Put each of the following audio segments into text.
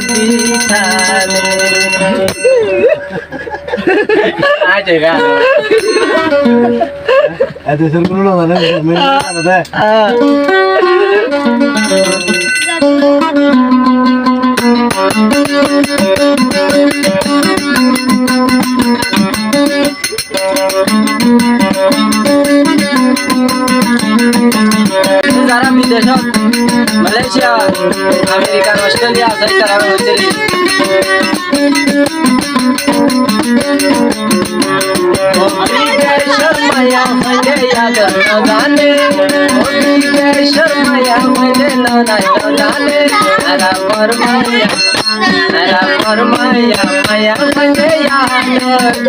বিঠালে আজে গা এত সর কোনো না দে যারা বিদেশত মালয়েশিয়া আমেরিকা অস্ট্রেলিয়া আছে তারা হচ্ছে শর্মায়া হইলে ইয়াদ জানে শর্মায়া হইলে না জানে আরা ফরমায়া মায়া হইলে ইয়াদ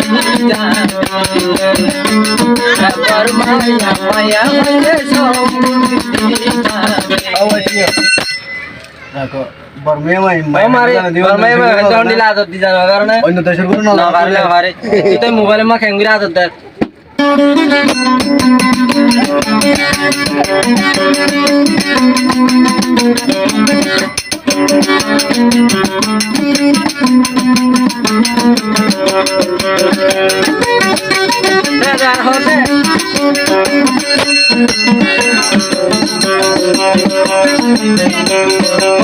ফরমায়া মায়া হইলে দেখো বর্মে মাই আদত দি জানো কারণে অন্য দেশের কোনো না পারলে পারে তুই মোবাইলে মা খেঙ্গিরা আদত দেখ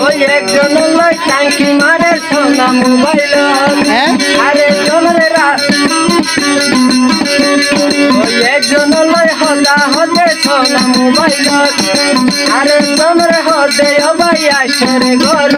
ওই একজন লয় টাঙ্কি মারে সোনা মোবাইল আরে জনরে ওই একজন লয় হতা হতে সোনা মোবাইল আরে জনরে হতে ভাই আসরে ঘর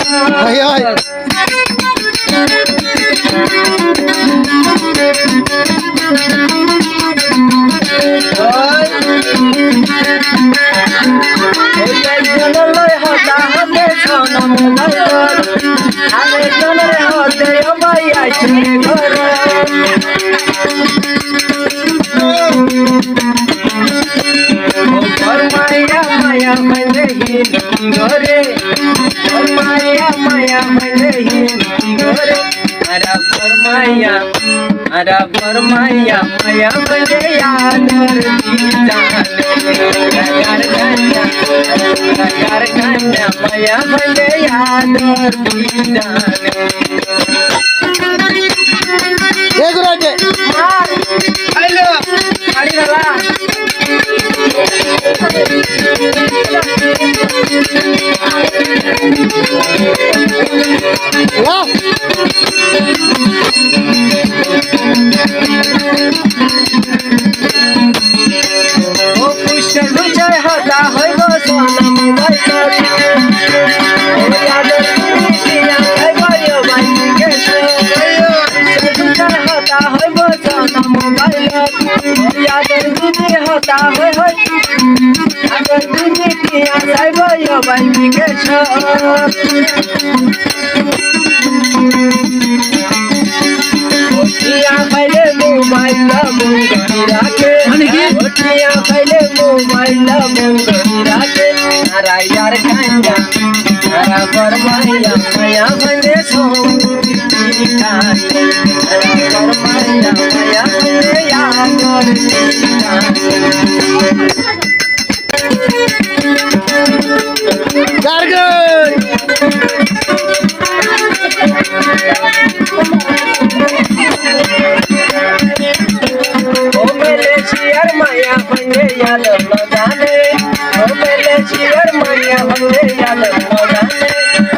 মায়া মনে ঘরে মায়া মায়া মনে ঘরে আরা ফরমায়া মায়া মনে আদর কার কান্না মায়া মনে আদর আইলো আড়ি দাদা ও পুষ্য বিজয় হতা হইব সোনা মোবাইল হতা হইব সোনা মোবাইল ইয়াদের দিদি হতা হই হই আগর দিদি কি আসাইব ভাই বিকেশ ওটিয়া খাইলে মোবাইল মঙ্গি রাখে ওটিয়া খাইলে মোবাইল মঙ্গি রাখে আরা ইয়ার কান্না আরা ফরমায়া মায়া বনে সোমতি কানে আরা ফরমায়া মায়া বনে ইয়ার গার্গন ও মেলে চিয়ার মায়া বনে ইয়াদ জানে ও মেলে চিয়ার মায়া বনে ইয়াদ জানে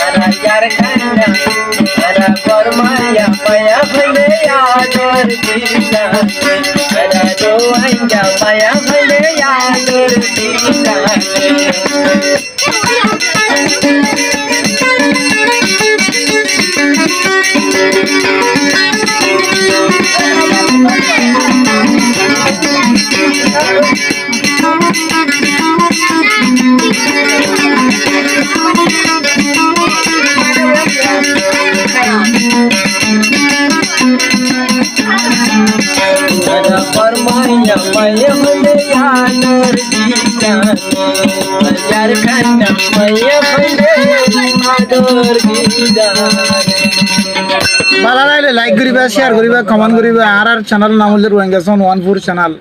আরা ইয়ার কান্না আরা ফরমায়া মায়া বনে ইয়ার দিশা আরা দোয়াইয়া মায়া বনে ইয়ার দিশা फरमाया मैं बने यार यार खाना मैं बने आदर ভালো লাগলে লাইক করিবা শেয়ার করিবা কমেন্ট করিবা আর চ্যানেল নাম হল রোহিঙ্গা 14 চ্যানেল